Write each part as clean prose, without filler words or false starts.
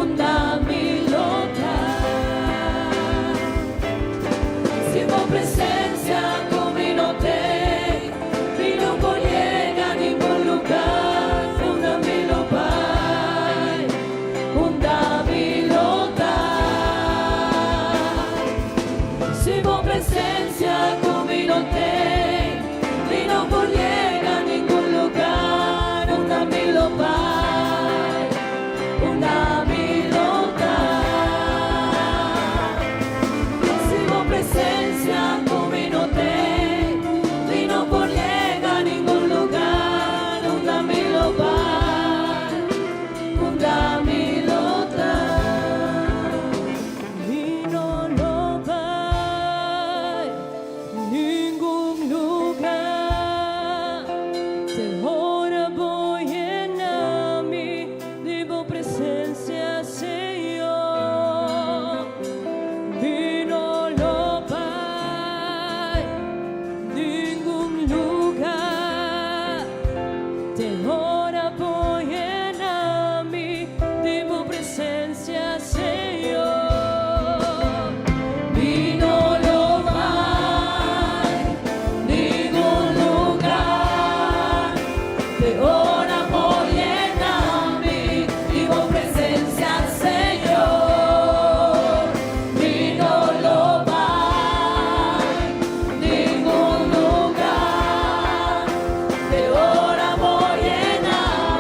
una milota. Siamo presencia come no te, mi non collega ni ningún lugar, una milota, una milota. Siamo presencia come no te, mi non collega a ningún lugar, una milota. Una milota, siamo presencia come no te, mi non collega a ningún lugar, una milota, una milota. Mi non lo va ningún lugar, te ora voy en mí, digo presencia, Señor. Mi non lo va ningún lugar, te ora voy en mí, digo presencia, Señor. Mi non lo va ningún lugar, te ora voy en mí, digo presencia, Señor. Mi non lo va ningún lugar, te ora voy en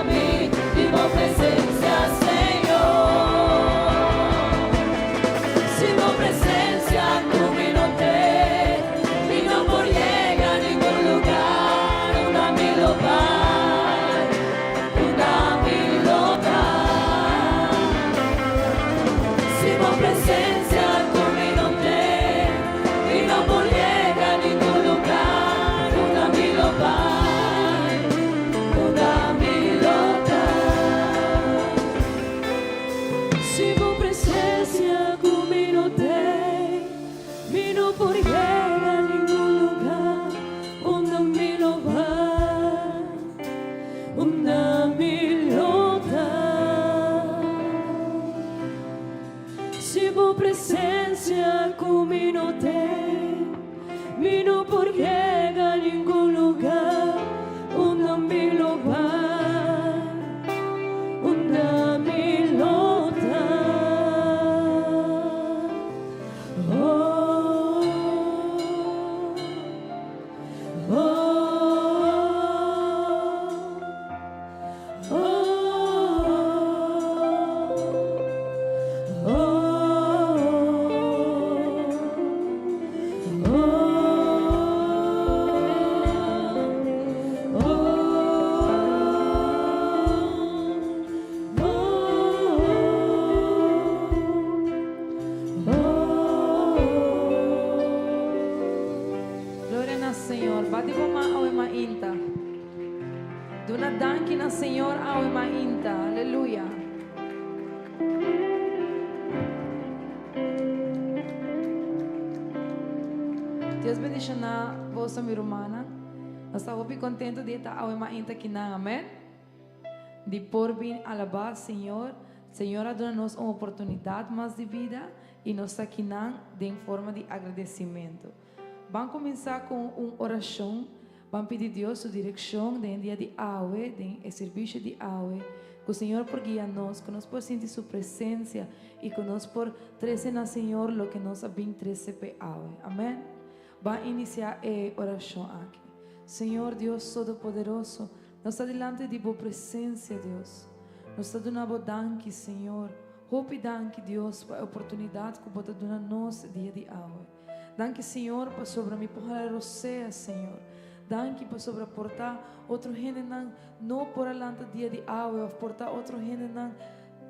mí, digo presencia, Señor. Siamo presencia come no te, mi non collega a ningún lugar, una milota, una milota. Siamo presencia come no te, mi non collega a ningún lugar, una milota, una milota. Siamo presencia come no te, mi non collega a ningún lugar, una milota, una milota. Siamo presencia come no te, mi non collega a ningún lugar, una milota, una milota. Oh, oh, oh, Gloria na Senhor, bati po maawi mainta. Dunadanki na Senhor awi mainta. Aleluya. Deus bendiga vos, mi hermana. Nós estamos bem contentes de estar awi mainta aqui na amém. De por vir alabar Senhor. Senhor, dá-nos uma oportunidade mais de vida e nós aqui de forma de agradecimento. Vamos começar com uma oração. Vamos pedir a Deus sua direção no dia de hoje, no serviço de hoje. Que o Senhor por guiar-nos, que nós por sentir sua presença e que nós por trazer na Senhor o que nós bem trazer para hoje. Amém? Vamos iniciar a oração aqui. Senhor Deus Todo-Poderoso, nós estamos diante de tua presença, Deus. Nós estamos dando danke, Senhor. Hope danke, Deus, para a oportunidade que você dá a nós dia de hoje. Danke, Senhor, para sobre mim, por você, Senhor. Danke para sobre portar outro gente não por alante dia de hoje, portar outro gente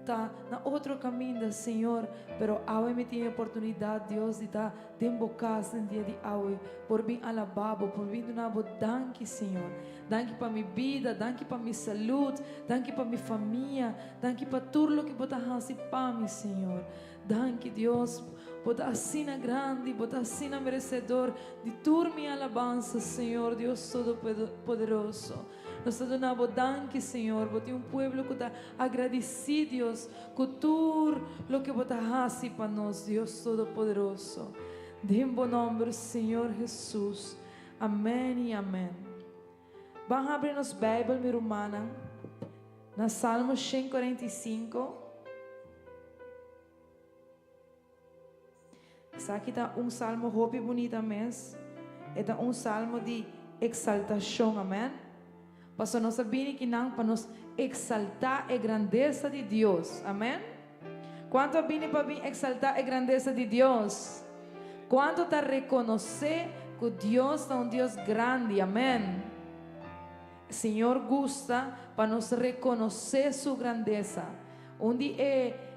tá na outro caminho, Senhor, pero hoje me tem a oportunidade, Deus, de estar desembocado no dia de hoje, por vir alabado, por vir dar danke, Senhor. Danke para minha vida, danke para minha saúde, danke para minha família, danke para tudo que você faz para mim, Senhor. Danke, Deus, por assim grande, por assim merecedor de toda minha alabança, Senhor, Deus Todo-Poderoso. Nós te donamos danke, Senhor. Bote pueblo que está agradecidos com tudo o que você faz para nós, Deus Todo-Poderoso. Em bom nome, Senhor Jesus. Amém e amém. Vamos abrir nossa Bíblia, minha irmã, na Salmo 145. Aqui está salmo muito bonito mesmo. É salmo de exaltação, amém? Para nós sabemos que não, para nos exaltar a grandeza de Deus, amém? Quanto vem para exaltar a grandeza de Deus? Quanto está reconhecer que Deus é Deus grande, amém? O Senhor gosta para nos reconhecer sua grandeza. Onde é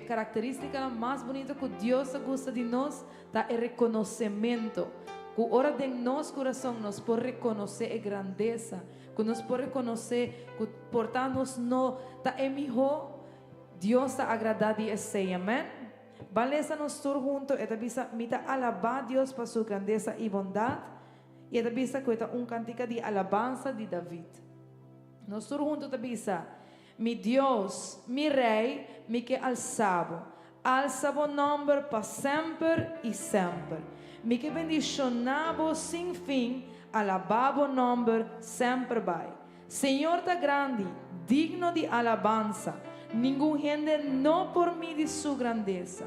característica mais bonita que Deus gosta de nós, está o reconhecimento. Que ora de nosso coração nós por reconhecer a grandeza, que nós por reconhecer que portanto nós não está melhor, Deus está agradado de esse, amém? Valesa nós todos juntos, e bisa mita alabar Deus por sua grandeza e bondade, e bisa que é cantiga de alabança de David. Nós todos juntos bisa, mi Deus, mi Rei, mi que alçabo o nome para sempre e sempre. Mi que bendicionabo sem fim, alababo nome sempre vai. Senhor tá grande, digno de alabança. Ninguém gente não por mim de sua grandeza.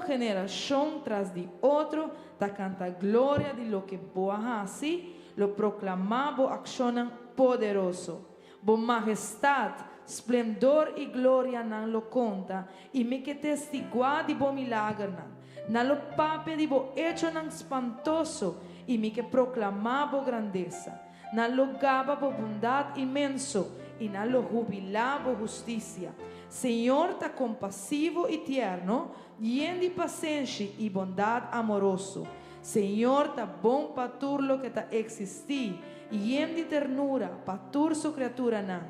Geração tras de outro, tá canta glória de lo que boa assim, lo proclamabo accionam poderoso. Bo majestade, esplendor e glória não lo conta, e me que testigua de bo milagre não lo pape de bo hecho não espantoso, e me que proclamabo grandeza, não lo gaba bo bondade imenso, e não lo jubilabo justiça. Senhor tá compassivo e tierno, lleno de paciência e bondade amoroso. Senhor tá bom para tudo lo que tá existir, lleno de ternura para toda sua criatura não.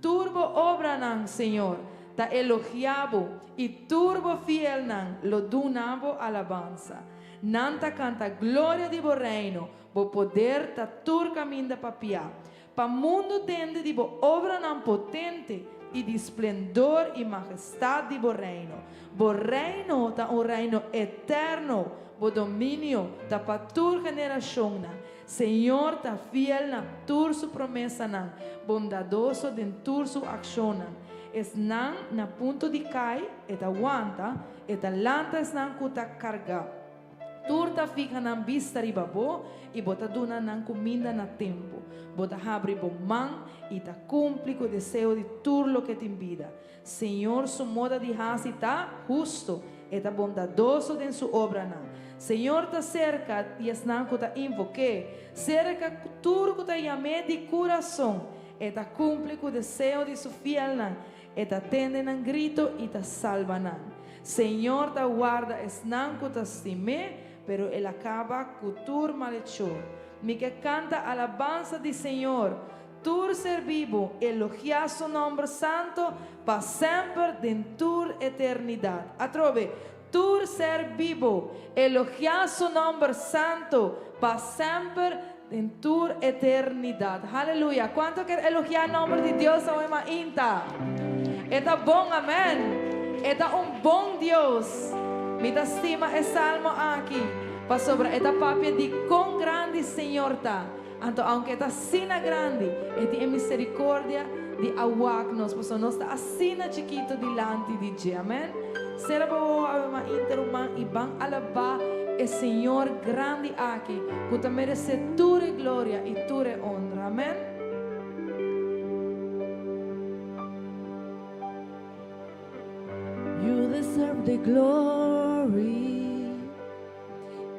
Turbo obra não, Senhor, ta elogiabo e turbo fiel não, lo donabo alabanza. Nanta canta glória de bo reino, bo poder ta tur caminho da papia. Pa mundo tende de bo obra não potente e de esplendor e majestade de bo reino. Bo reino ta reino eterno, bo domínio ta pa tur geração não. Senhor tá fiel na tur su promessa não, bondadoso dentro su ação não. Es não na ponto de cai, eta aguanta, eta lanta es não kuta carga. Tur tá fica na vista ribabo e bota duna não comida na tempo. Bota abre bo man e tá cumpre com o desejo de tur lo que te invida. Senhor su moda de hasi tá justo, eta bondadoso dentro su obra não. Senhor está cerca e não que está invoque, cerca tudo que está chamé de coração, e está cumpre com o desejo de sua fiel não, e está tende um grito e está salva não. Senhor está guarda não que está estimé, pero ele acaba com tur malhechor. Me que canta alabança de Senhor, tur ser vivo, elogia su nome santo, para sempre dentro eternidade. Atrove. Tur ser vivo, elogiar su nombre santo, para siempre en tu eternidad. Aleluya. ¿Cuánto quiere elogiar el nombre de Dios hoy, Inta? Está bom, amén. Está un bom Dios. Me estima el salmo aquí. Para sobre esta papia de con grande Señor está. Aunque está sin grande, es de misericordia de aguacnos. Pues no está así chiquito delante de Dios. Amén. Será bom a interumã e van alabar o Senhor grande aqui, que te merece tua glória e tua honra. Amém? You deserve the glory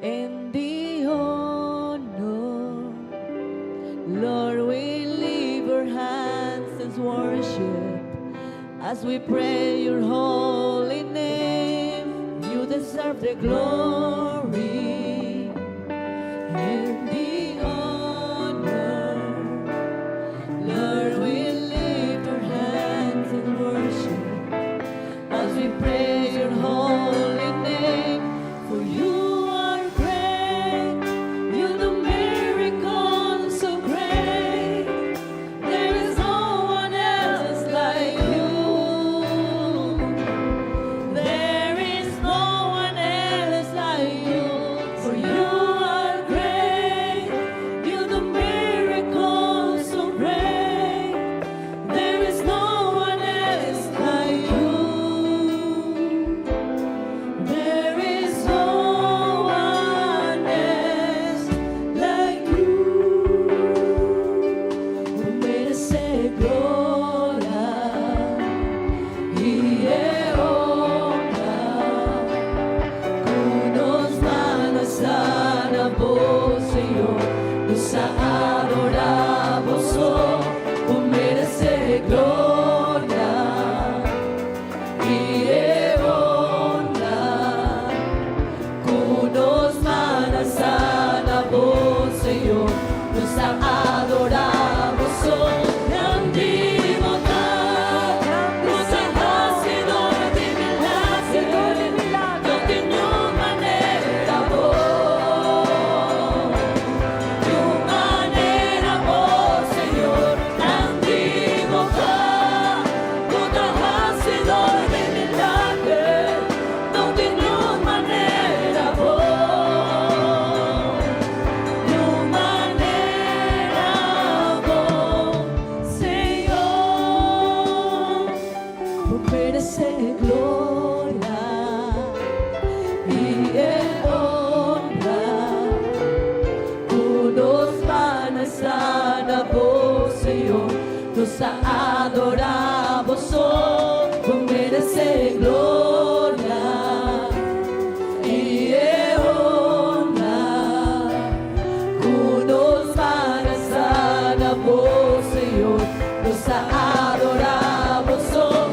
and the honor. Lord, we lift our hands and worship as we pray your holy name. You deserve the glory and the honor. Lord, we lift our hands and worship as we pray your holy name. For you are great, you do miracles so great. Señor, nos adoramos, oh, tú mereces gloria y honra. Como nos manas a la voz, Señor, nos adoramos, oh, nos adoramos, oh, tú mereces gloria y honra. Nos manas a la voz, Señor, nos adoramos, oh,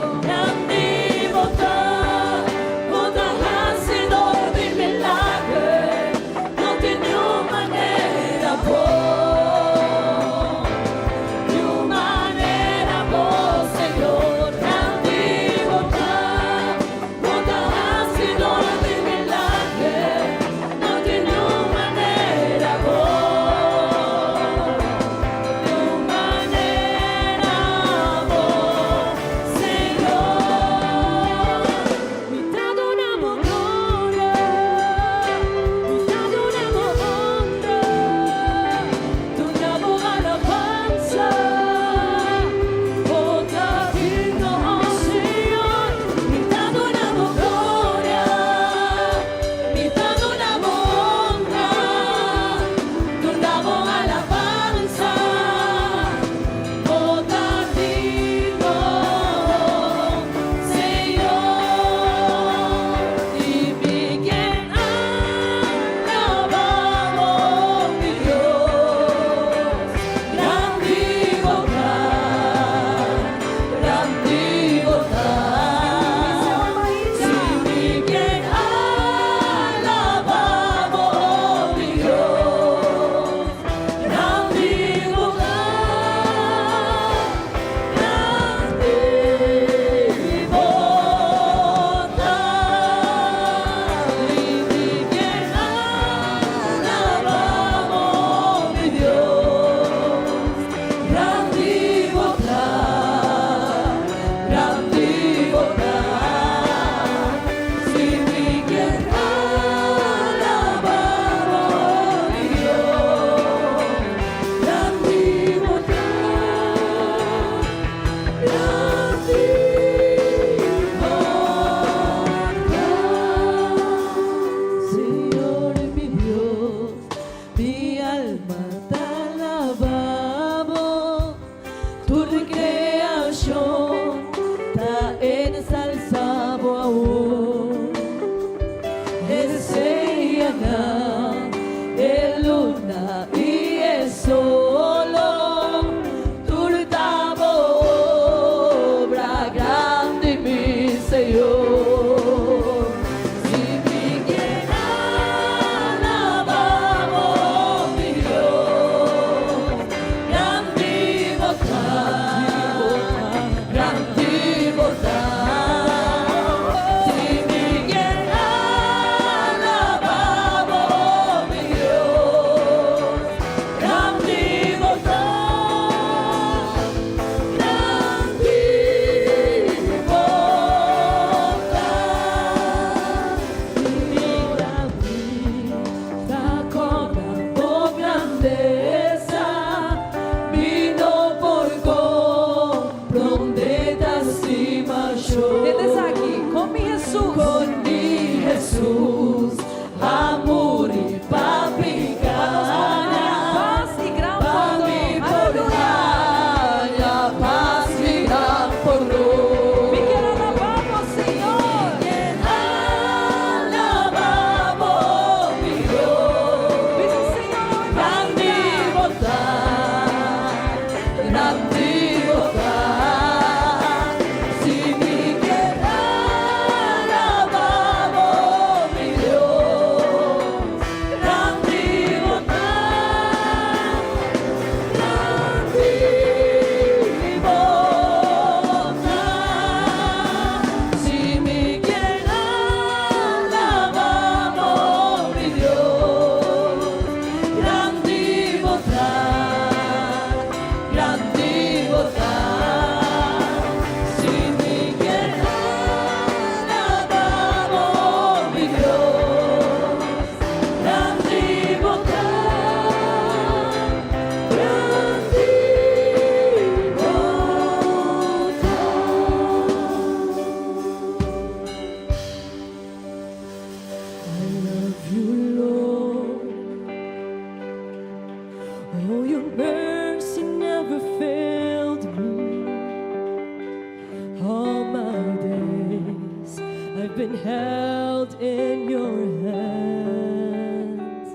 I've been held in your hands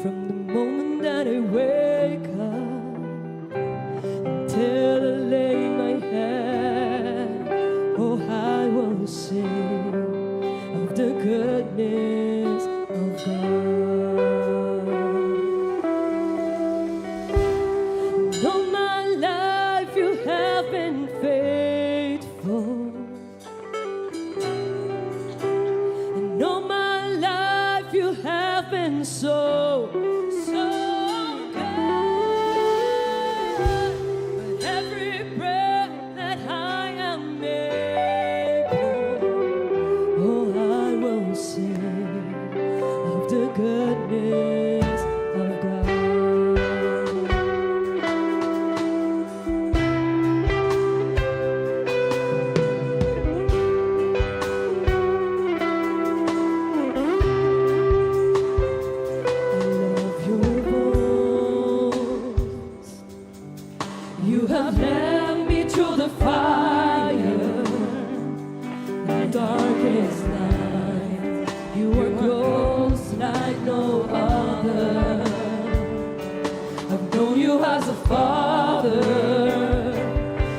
from the moment that I wake up till I lay my head. Oh, I will sing of the goodness of God. All my life you have been faithful. And all my life you have been so, so good. With every breath that I am able, oh, I will sing of the goodness of God. You have led me through the fire, the darkest night. You were close like no other. I've known you as a father.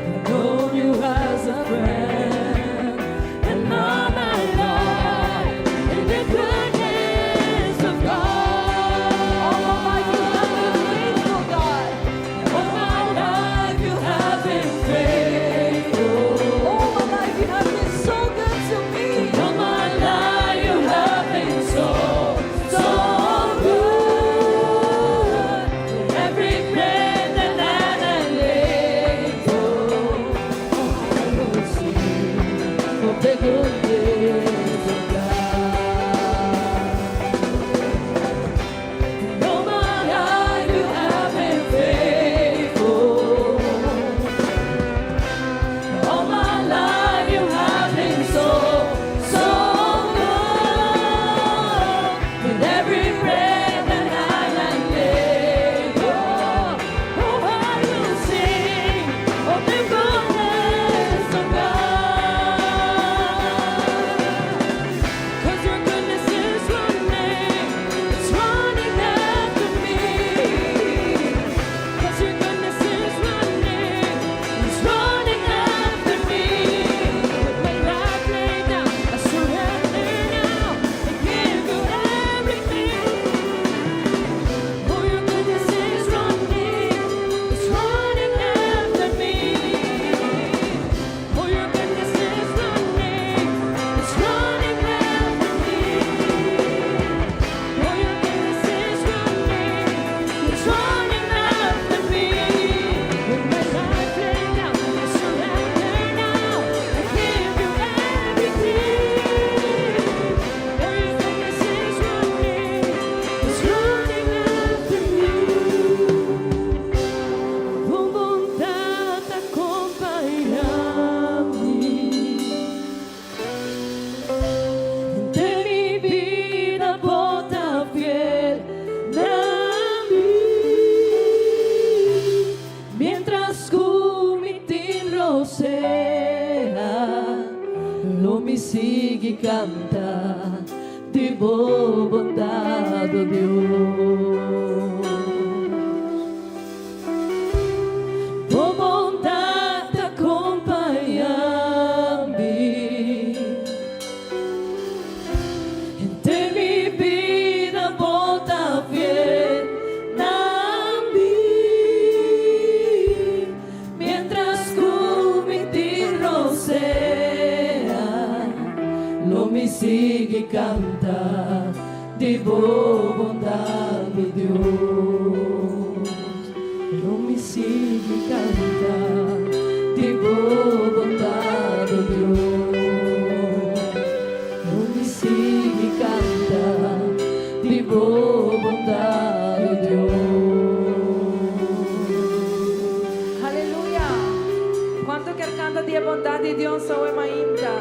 I've known you as a friend. And all my life in the goodness of God. All my life you have been faithful, God. All my life you have been faithful. All my life you have been so good to me. All my life you have been so, so good. Every breath that I am able, oh, I will sing of the goodness of God. All my life you have been faithful. All my life you have been so, so good. With every breath that I am able, oh, I will sing of the goodness of God. 'Cause your goodness is running, it's running after me. 'Cause your goodness is running, it's running after me. With my life laid down, I surrender now and give you everything. Oh, your goodness is running, it's running after me. Oh, your goodness is running, it's running after me. Oh, your goodness is running, it's running after me. With my life laid down, I surrender now, I give you everything. Oh, your goodness is running, it's running after me. Tu bondad acompaña-me. De mi vida bota fiel a mí. Mientras kumitin rosea, lo mi sigue canta, di bondad, oh Dios. Tu bondad acompaña-me. De mi vida bota fiel a mí. Mientras kumitin rosea, lo mi sigue canta, di bondad, mi Dios. Lo mi sigue canta, di bondad, oh Dios. Lo mi sigue canta, di bondad, oh Dios. Aleluya. ¿Cuánto que canta de bondad de Dios hoy mainta?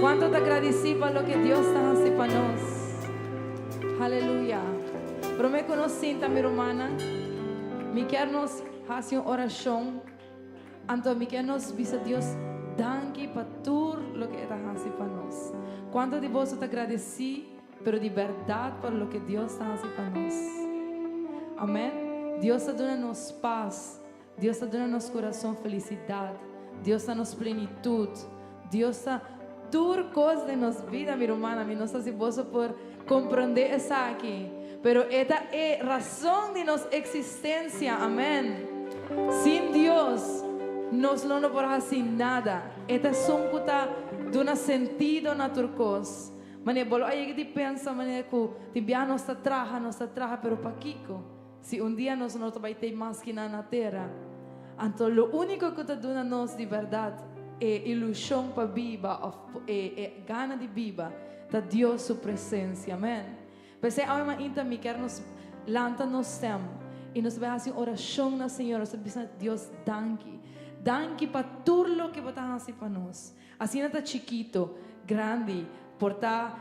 ¿Cuánto te agradeci por lo que Dios está haciendo para nós? Aleluya. Pero me conocí, mi hermana. Me quero nos fazer uma oração. Então me quero nos bisa Deus danke para tudo lo que estás haciendo para nosotros. ¿Cuántos de vosotros te agradecí, pero de verdad por lo que Dios está haciendo para nosotros? Amén. Dios está dando-nos paz. Dios está dando-nos coração felicidade. Deus está nos plenitud. Deus está tur coisas de nos vida, minha irmã. Mi não sei se você por compreender isso aqui. Pero esta é razão de nossa existência. Amém. Sem Deus, nós não podemos fazer nada. Esta som que está dando sentido na tua coisa. Mas bolo aí que pensa, mané que tibia nossa traja, pero para Kiko. Se dia nós não vai ter mais que na terra. Então, o único que está dando nós de verdade é ilusão para viva, é gana de viva, da Deus sua presença, amém? Porque a alma ainda me quer nos lanta nos tem e nos vai fazer oração na Senhora, nós precisamos Deus danke para tudo o que você faz para nós. Assim não está chiquito, grande, portar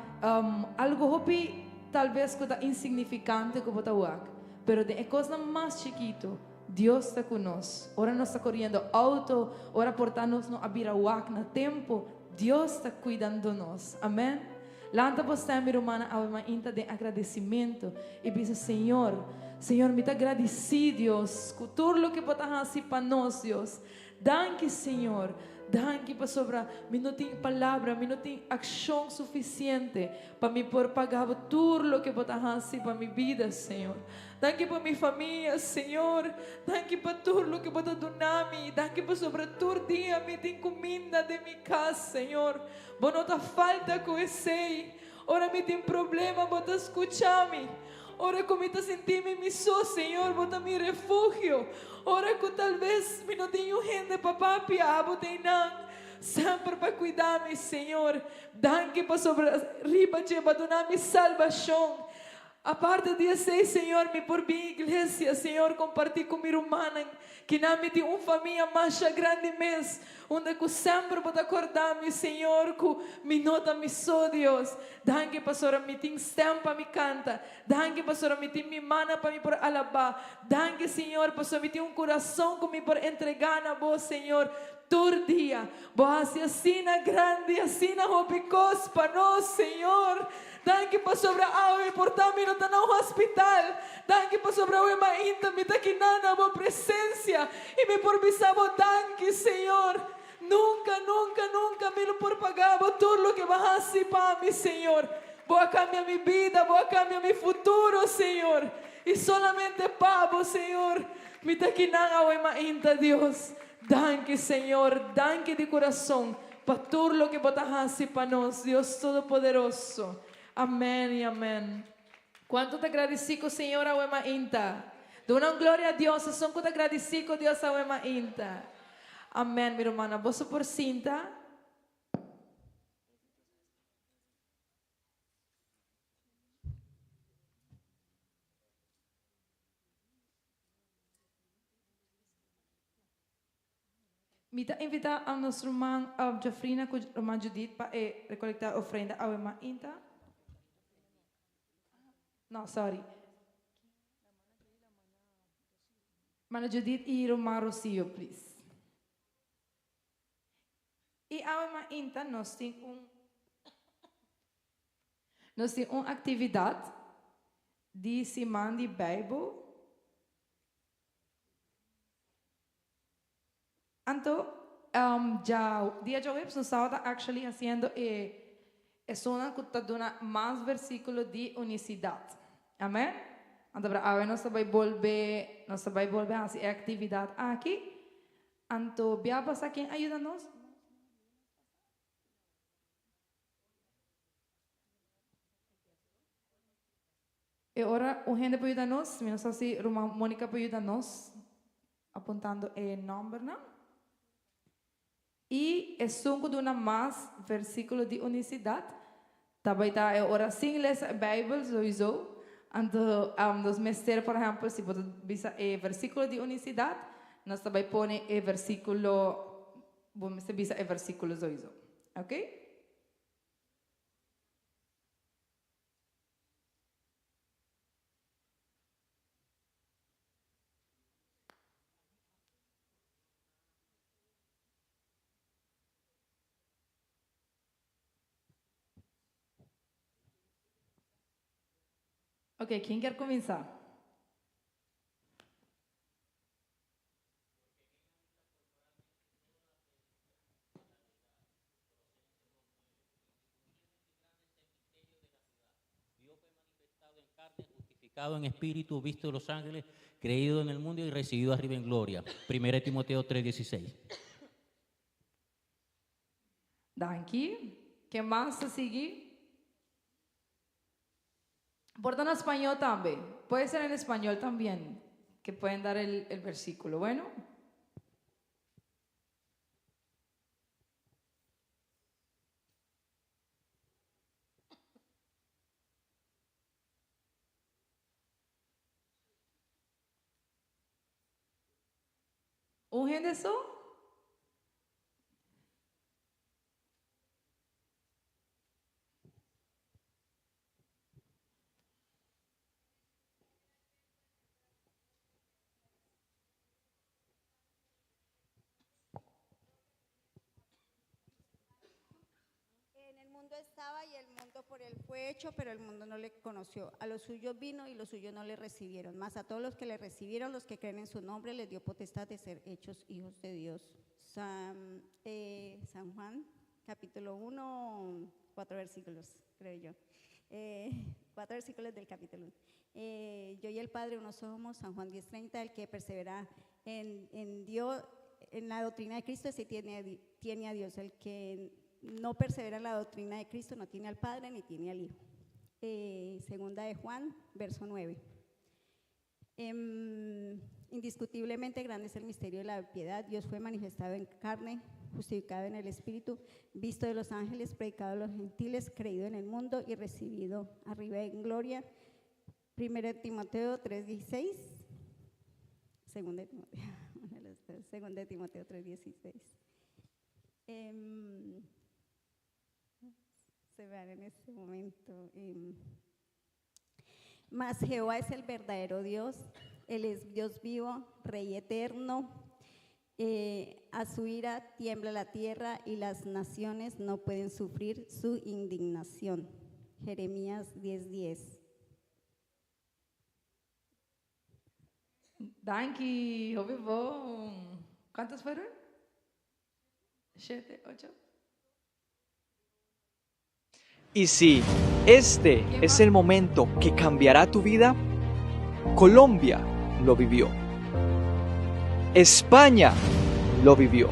algo hopi talvez que está insignificante que você uak, pero de coisa mais chiquito. Deus está conosco. Ora nós está correndo auto, ora portando-nos no abirawak na tempo. Deus está cuidando de nós. Amém? Lanta você, minha irmã, a uma inta de agradecimento e diz: Senhor, me te agradeci, Deus, por tudo o que você faz para nós, Deus. Danke, Senhor. Danke para sobra. Me não tem palavra, me não tem ação suficiente para me por pagar tudo o que você faz para minha vida, Senhor. Danke para minha família, Senhor. Danke para tudo o que você donami. Danke para sobre todo dia me tem comida de minha casa, Senhor. Você não tá falta com esse. Ora me tem problema, você escuta-me. Ora como me senti-me só, Senhor, você me refúgio. Ora que talvez me não tenho gente para papiar, você não. Sempre para cuidar-me, Senhor. Danke para sobre riba, para donar-me salvação. A parte de esse, Senhor, me por minha igreja, Senhor, compartilhe com minha irmã, que não me tem uma família mais grande mesmo, onde eu sempre vou acordar-me, Senhor, que me nota me só, Deus. Danke, pastora, me tem tempo para me cantar. Danke, pastora, me tem minha mana para me por alabar. Danke, Senhor, pastora, me tem coração que me por entregar na voz, Senhor. Todo dia, você assina grande, assina robicos para nós, Senhor. Danke para sobre a água e portar-me no hospital. Danke para sobre a água ainda me está quinando a boa presença. E me por bisabo, danke, Senhor. Nunca me lo por pagar tudo o que vai fazer para mim, Senhor. Vou cambiar minha vida, vou cambiar meu futuro, Senhor. E solamente para Senhor. Me está quinando a água ainda, Deus. Danke, Senhor, danke de coração para tudo o que você faz para nós, Deus Todo-Poderoso. Amém e amém. Quanto te agradeci com o Senhor a uma inta. Dou uma glória a Deus, só que te agradeci com Deus a uma inta. Amém, minha irmã. Você por cinta. Me invita a nosso irmão Jafrina com a irmã Judith para recolectar ofrenda a uma inta. Não, sorry. Mana Judith e irmã Rocio, please. E a uma inta nós temos uma atividade de semana de Bíblia. Então, dia de hoje, nós estamos actually haciendo es una que está dando más versículos de unicidade. Amém? Então, agora nós vai volver a fazer atividade aqui. Então, vamos passar quem ajuda-nos? E agora, o gente pode ajudar-nos. Não sei se a irmã Mônica pode ajudar-nos, apontando o nome, não? E é sungo de uma mais versículo de unicidade. Também está ora sim ler a Bíblia, sowieso. Então, nos mesters, por exemplo, se você visa o versículo de unicidade, nós também põe o versículo, você visa o versículo sowieso. Ok? Ok, ¿quién quiere comenzar? En espíritu, visto de los ángeles, creído en el mundo y recibido arriba en gloria. 1 Timoteo 3:16. Danke. ¿Qué más a seguir? Borda en español también. Puede ser en español también, que pueden dar el versículo. Bueno. ¿Ungen eso? En el mundo estaba y el mundo por él fue hecho, pero el mundo no le conoció. A los suyos vino y los suyos no le recibieron. Mas a todos los que le recibieron, los que creen en su nombre, les dio potestad de ser hechos hijos de Dios. San Juan, capítulo 1, 4 versículos, creo yo. 4 versículos del capítulo 1. Yo y el Padre uno somos, San Juan 10:30, el que persevera en Dios, en la doctrina de Cristo, ese tiene a Dios. El que no persevera en la doctrina de Cristo no tiene al Padre ni tiene al Hijo. Segunda de Juan, verso 9. Indiscutiblemente grande es el misterio de la piedad. Dios fue manifestado en carne, justificado en el Espíritu, visto de los ángeles, predicado a los gentiles, creído en el mundo y recibido arriba en gloria. 1 Timoteo 3:16. Segunda de Timoteo 3:16. Se vean en este momento. Mas Jehová es el verdadero Dios, Él es Dios vivo, Rey eterno. A su ira tiembla la tierra y las naciones no pueden sufrir su indignación. Jeremías 10:10. Danke, bom. ¿Cuántos fueron? 7, 8. Y si este es el momento que cambiará tu vida, Colombia lo vivió. España lo vivió.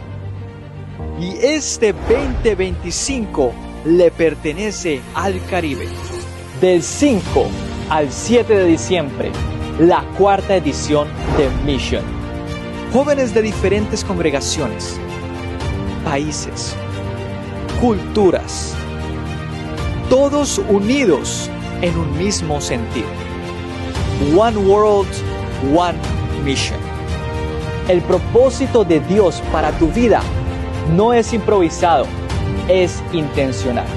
Y este 2025 le pertenece al Caribe. Del 5 al 7 de diciembre, la 4ª edición de Mission. Jóvenes de diferentes congregaciones, países, culturas, todos unidos en un mismo sentir. One World, One Mission. El propósito de Dios para tu vida no es improvisado, es intencional.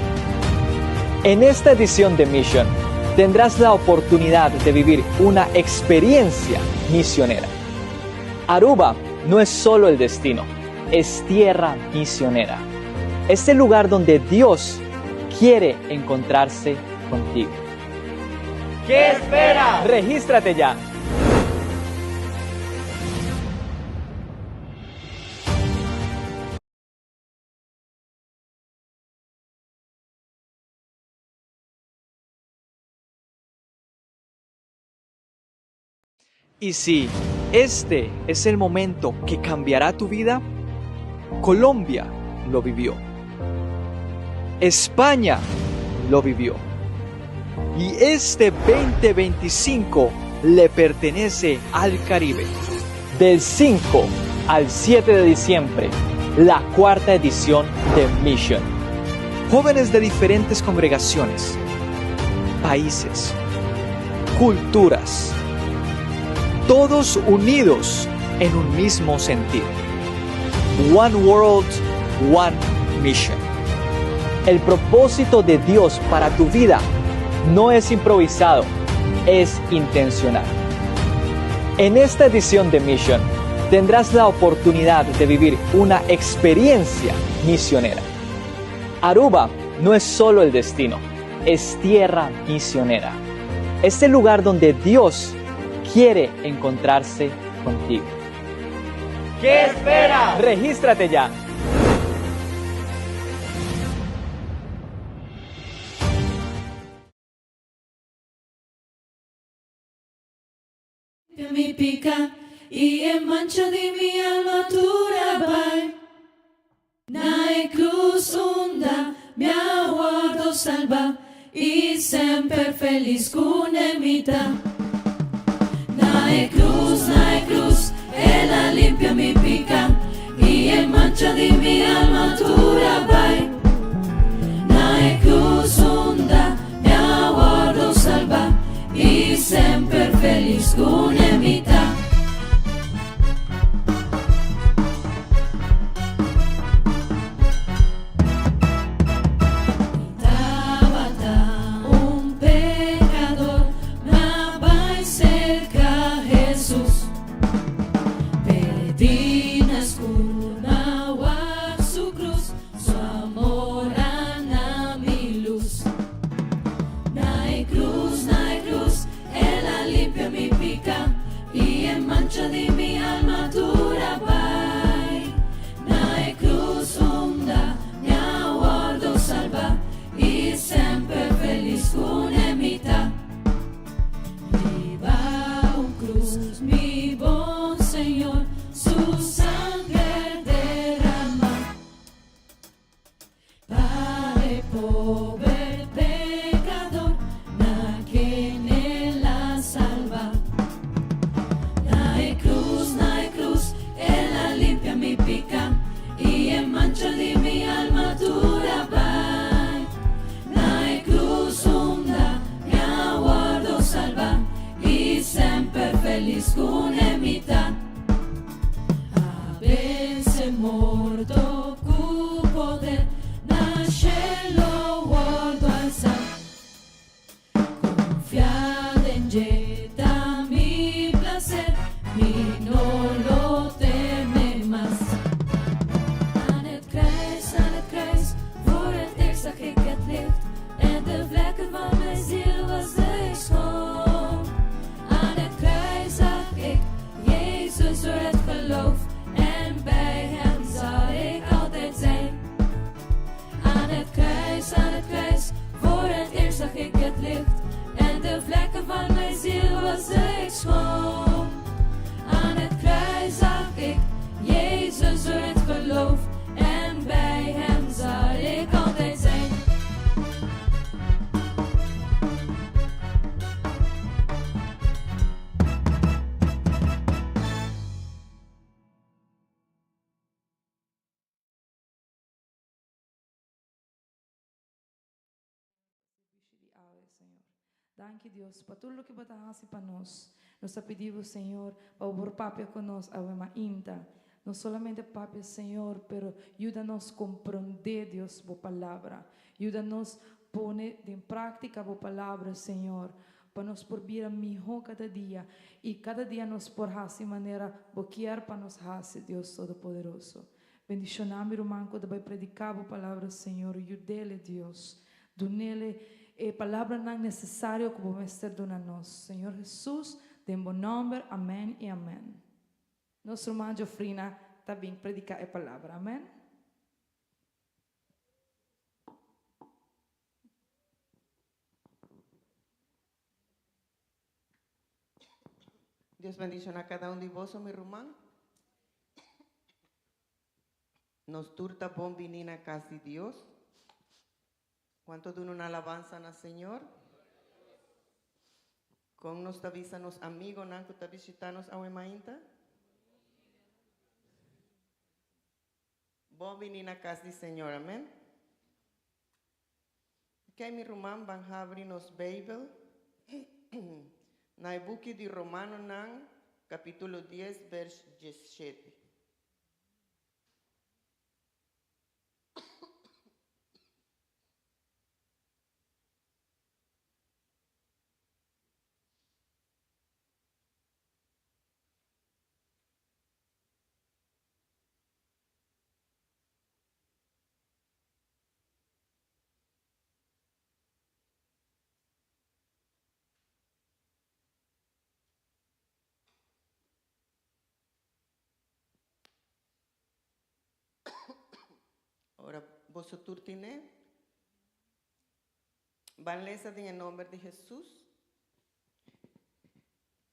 En esta edición de Mission tendrás la oportunidad de vivir una experiencia misionera. Aruba no es solo el destino, es tierra misionera. Es el lugar donde Dios quiere encontrarse contigo. ¿Qué esperas? Regístrate ya. Y si este es el momento que cambiará tu vida, Colombia lo vivió. España lo vivió. Y este 2025 le pertenece al Caribe. Del 5 al 7 de diciembre, la 4ª edición de Mission. Jóvenes de diferentes congregaciones, países, culturas, todos unidos en un mismo sentir. One World, One Mission. El propósito de Dios para tu vida no es improvisado, es intencional. En esta edición de Mission tendrás la oportunidad de vivir una experiencia misionera. Aruba no es solo el destino, es tierra misionera. es el lugar donde Dios quiere encontrarse contigo. ¿Qué esperas? Regístrate ya. Mi pica y en mancha de mi alma tu rabai. Nae cruz unda, mi aguardo salva y sempre feliz con emita. Nae cruz, ella limpia mi pica y en mancha de mi alma tu rabai. Nae cruz unda, mi aguardo salva y sempre feliz con emita. Un pecador, me va cerca Jesús. Pedinas cuna su cruz, su amor ana mi luz. Nae cruz, ella limpia mi pica y en mancha de mi alma tu rabai. Nae cruz onda, mi aguardo salva y sempre feliz con emita. Viva un cruz, mi buen Señor, su sangre derrama. Padre pobre pecador, na quien él la salva. Nae cruz, ella limpia mi pica y en mancha de mi alma tu rabai. Nae cruz onda, mi aguardo salva y sempre feliz con emita. Avesse morto cu poder, nasce lo guardo alzar. Confiad en Jeta mi placer, mi no lo teme más. Aan het kruis, voor het eerst zag ik het licht. En de vlekken van mijn ziel was ik schoon. Aan het kruis zag ik Jezus door het geloof. En bij hem zal ik altijd zijn. Aan het kruis, voor het eerst zag ik het licht. En de vlekken van mijn ziel was ik schoon. Aan het kruis zag ik Jezus door het geloof. En bij hem zal ik altijd zijn. Senhor. Danke, Deus, para tudo que você faz para nós. Nós pedimos, Senhor, para por papia conosco, a uma inta. Não somente papia, Senhor, pero ajuda-nos a compreender, Deus, a palavra. Ajuda-nos a pôr em prática a palavra, Senhor, para nos por vir melhor cada dia. E cada dia nos por fazer maneira boquear para nos fazer, Deus Todo-Poderoso. Bendicionamos, irmão, quando vai predicar a palavra, Senhor. Ajude-le, Deus. Done-le palavra não necessária que vamos ter dona nós. Senhor Jesus, em bom nome, amém e amém. Nosso irmão Jofrina também predicar a palavra, amém. Dios bendiga a cada um de vós, meu irmão. Nos turta bom venir na casa de Deus. ¿Cuánto de una alabanza al Señor? Con nos avisa nos amigos, nanco te visitanos a Wemainta. Bom venir na casa do Senhor, amém? Que mi román van abrir nos Bible. Na book de Romano nan, capítulo 10, verso 17. Ora vosotros van lesa en el nombre de Jesús.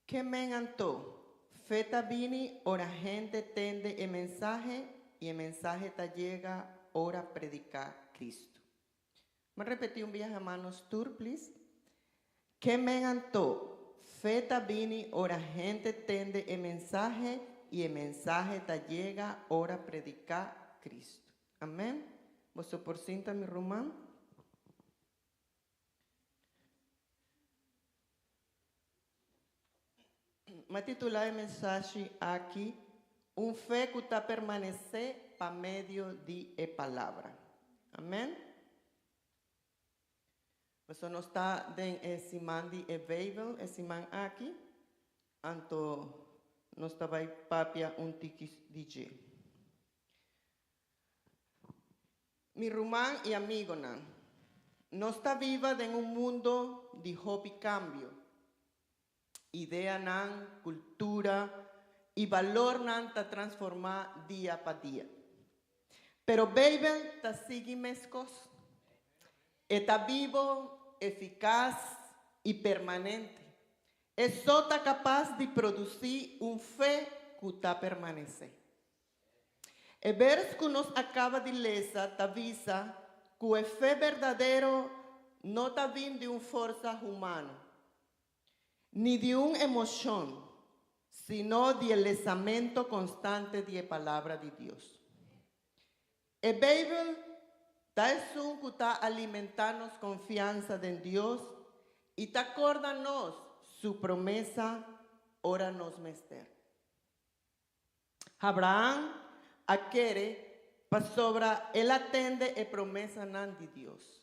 Que men anto, feta vini, ora gente tende el mensaje y el mensaje te llega, ora predicar Cristo. Me repetí un viaje a manos tour, please. Que men anto, feta vini, ora gente tende el mensaje y el mensaje te llega, ora predicar Cristo. Amén. Vos por cinta mi román. Me titular el mensaje aquí, un fe que está permanecer para medio de palabra. Amén. Eso no está en Simán de Bible, es Simán aquí, anto no estaba ahí papia un tiquis DJ. Mi rumán y amigo no está viva en un mundo de hobby cambio. Idea cultura y valor ta transformar día para día. Pero Bible ta sigue mescos. Está vivo, eficaz y permanente. Es sota capaz de producir un fe que está permanece. El verso que nos acaba de leer te avisa que el fe verdadero no está vindo de una fuerza humana, ni de una emoción, sino del lezamiento constante de la palabra de Dios. El Bible es un que está alimentarnos confianza en Dios y está acordarnos su promesa, ora nos mester. Abraham adquiere para sobra, él atende la promesa de Dios.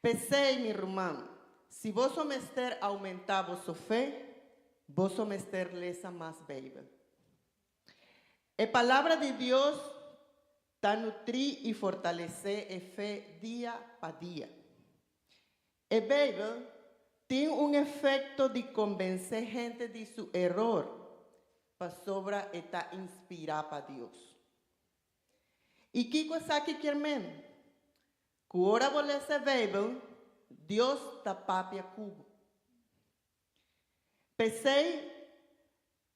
Pensé, mi román, si vos mester aumentar vuestra fe, vos mester lesa más Bible. La palabra de Dios ta nutrir y fortalecer la fe día a día. El Bible tiene un efecto de convencer gente de su error, para sobra está inspirada para Dios. ¿Y qué cosa que quieren? Que ahora vos lees el Bible, Dios ta papia cubo. Pensé,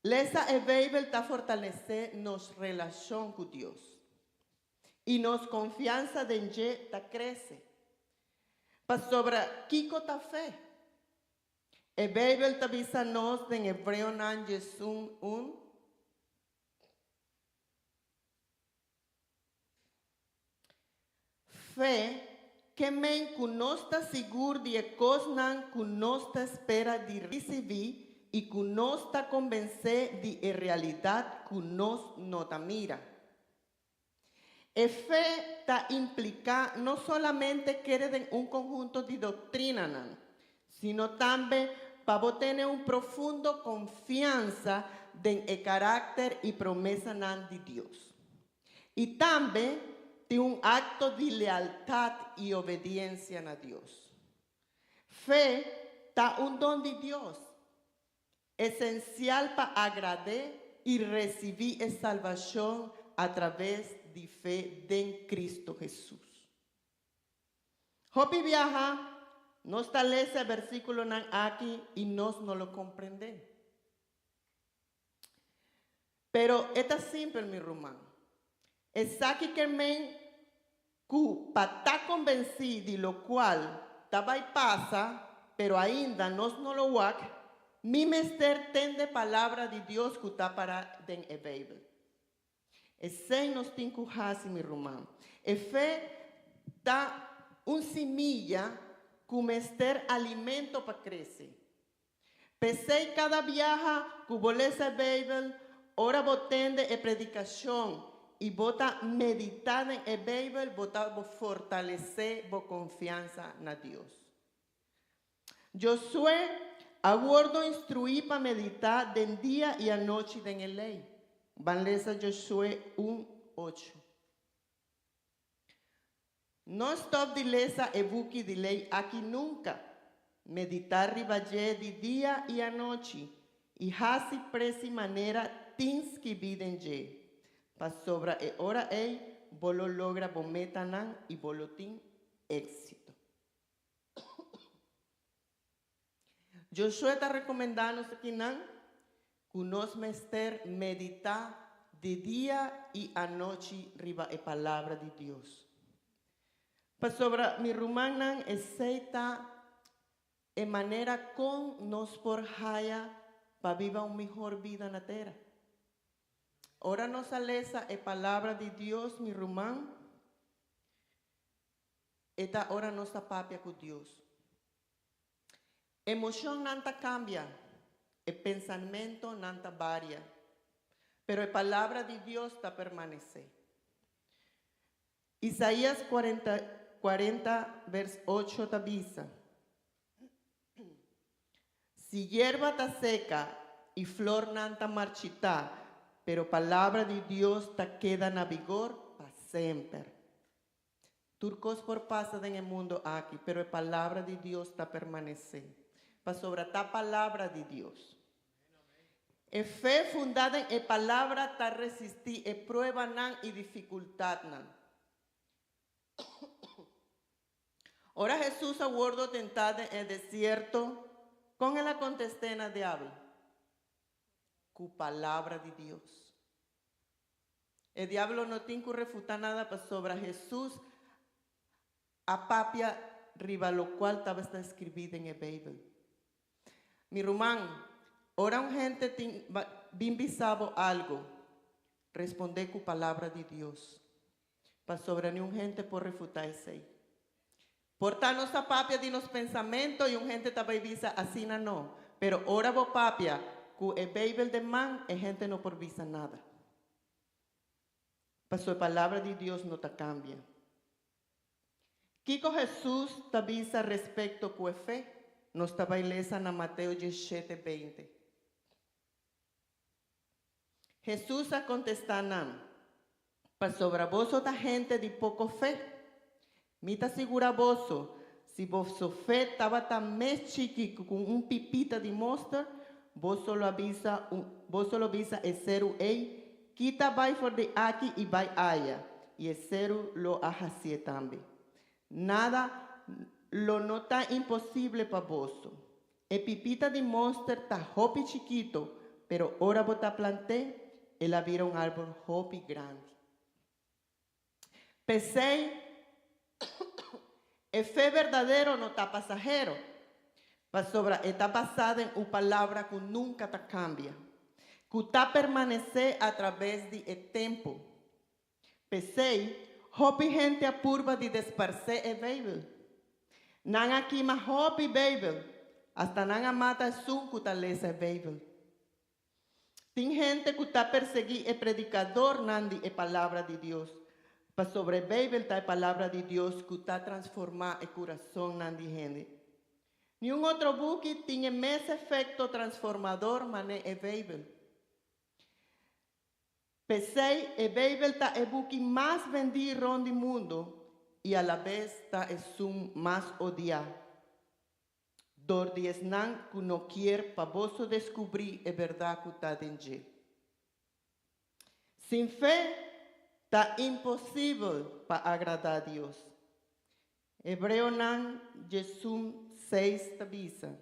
lesa el Bible ta fortalecer nos relación con Dios. Y nos confianza de Él ta crece. Para sobra, ¿qué ta fe? El Bible te avisa nos en Hebreo 1. Fe que men que no está seguro de cosas que no está espera de recibir y que no está convencido de realidad que no ta mira. La fe está implica no solamente quiere un conjunto de doctrina, sino también para tener un profundo confianza en el carácter y promesa de Dios. Y también de un acto de lealtad y obediencia a Dios. Fe está un don de Dios, esencial para agradar y recibir salvación a través de fe en Cristo Jesús. Hopi viaja, no está leyendo el versículo aquí y nos no lo comprenden. Pero es simple, mi román. Es aquí que men para estar convencido de lo cual estaba y pasa, pero ainda nos no lo wak, mi mester tende palabra de Dios que está para den el Bible. Ese nos tincu hasi, mi román. E fe da un semilla que mester alimento para crecer. Pensé cada viaja que bolesa el Bible, ora botende e predicación y bota meditar en el Bible, bota fortalecer bo confianza en Dios. Josué aguardo instruir para meditar de día y a noche en el ley. Van lesa Josué 1:8. No stop de lesa e buki de ley aquí nunca. Meditar ribaye de día y a noche. Y hasi presi manera tins que viden ye. Pa sobra e ora ei bolo logra bometanan y bolotín éxito. Josué está recomendando aquí que nos mester meditar de día y a noche riba la palabra de Dios. Para sobre mi rumán aceita de manera con nos por haya para viva una mejor vida en la tierra. Ahora nos aleza la palabra de Dios, mi rumán. Esta hora nos papia con Dios. Emoción nanta cambia, el pensamiento nanta varia, pero la palabra de Dios está permanece. Isaías 40 vers 8 te avisa. Si hierba está seca y flor nanta marchita, pero palabra de Dios te queda en vigor para siempre. Turcos por pasar en el mundo aquí, pero la palabra de Dios está permanece. Para sobre esta palabra de Dios. La fe fundada en la palabra está resistir a prueba y dificultad. Ahora Jesús ha vuelto tentado en el desierto con la contestena de diablo. Con palabra de Dios. El diablo no tiene que refutar nada para sobre Jesús a papia riba lo cual estaba escrito en el Bible. Mi rumán, ahora un gente bien visado algo, responde con palabra de Dios. Para sobre ni un gente por refutar ese. Por tanto, esa papia de los pensamientos y un gente estaba visa así no. Pero ahora vos papia, con el Bible de man, el gente no por visa nada. Para su palabra de Dios no te cambia. Kiko Jesús te avisa respecto con fe. Nos estaba ilesa en Mateo 17:20. Jesús a contestar, para sobre vos otra gente de poco fe. Mita segura vos, si vos fe estaba tan más chiqui con un pipita de mosta, vos solo avisa el cero quita vai for de aquí y vai allá, y el cero lo hace también. Nada lo no está imposible para vos. El pipita de monster está hopi chiquito, pero ahora vos planté, él vira un árbol hopi grande. Pensé, el fe verdadero no está pasajero, pero sobre está basada en una palabra que nunca te cambia, que está permanecer a través del tiempo. Pensé, hopi gente a purva de desparcer el Bible. Nan aquí más hopi Bible, hasta nan mata sun kutalesa Bible. Tin gente que está perseguir el predicador nandi e palabra de Dios. Pa sobre Bible está palabra de Dios que está transformar el corazón nandi gente. Ni un otro buque tiene más efecto transformador mané el Bible. Pensé, el Bible está el buque más vendido del mundo. Y a la vez está es un más odiado. Dor diesnan que no quiere para vos descubrir la verdad que está dentro. Sin fe, está imposible para agradar a Dios. Hebreo nan Jesús 6 avisa.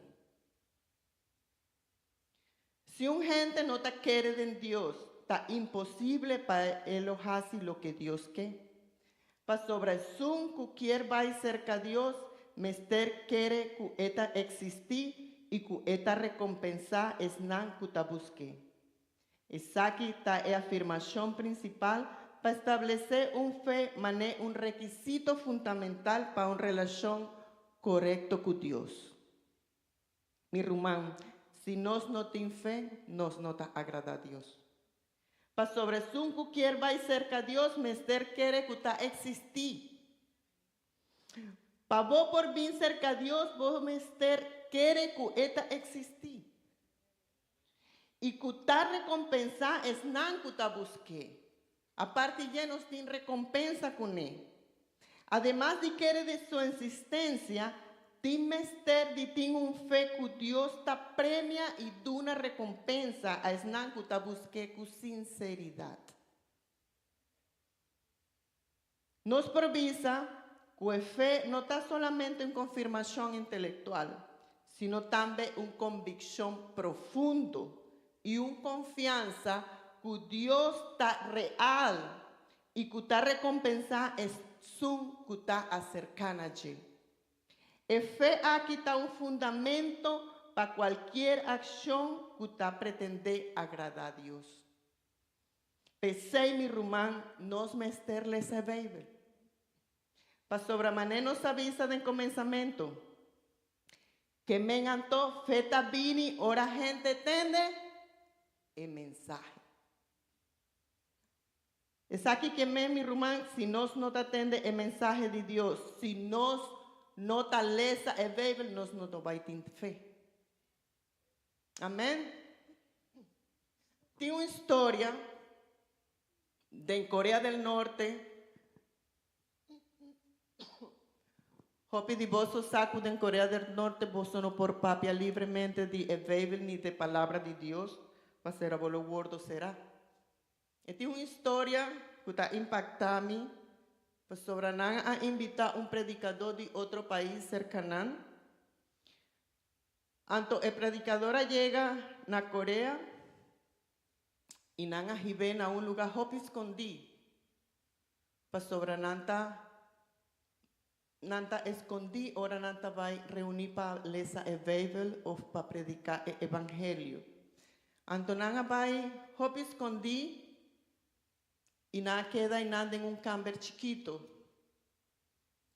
Si un gente no te quiere en Dios, está imposible para él hacer lo que Dios quiere. Para sobre sun que quiere va cerca de Dios, mester quiere que esta existir y que esta recompensa es nan que ta busque. Esa aquí está la afirmación principal para establecer un fe, mané un requisito fundamental para una relación correcta con Dios. Mi rumán, si nos no tiene fe, nos no te agrada a Dios. Para sobre sun que quiere va cerca de Dios, mester quiere que ta existir. Para vos por bien cerca de Dios, vos mester quiere que esta existir. Y que ta recompensa es nan que ta busque. Aparte ya nos tiene recompensa con él. Además de querer de su existencia, tiene mester de tiene un fe que Dios ta premia y da una recompensa a es nan que ta busque con sinceridad. nos provisa que fe no está solamente en confirmación intelectual, sino también una convicción profundo y una confianza que Dios está real y que está recompensada es su que está acercando allí. Fe aquí está un fundamento para cualquier acción que está pretende agradar a Dios. Pensei mi rumán, nos mesterles a Bíblia. Para sobremané nos avisa del comenzamiento que me encantó, feta vini, ora gente tende el mensaje. Es aquí que mi rumán, si nos no te atende el mensaje de Dios, si nos no te lesa el Bíblia, nos no te va a tener fe. Amén. Tiene una historia de Corea del Norte. Hopi di vosso saco de Corea del Norte, vos no por papia livremente de Bíblia ni de palabra de Dios, para ser abuelo gordo será. E tem uma história que está impactando-me, para sobrenan a invitar um predicador de outro país cercano. Anto el predicador llega na Corea y nan a jibe na un lugar hopi escondido, para sobrenanta nanta escondi, ora nanta vai reunir para lesa el Bíblia o para predicar el evangelio. Anto nanga vai hopi escondi y na queda y nanda en un camber chiquito.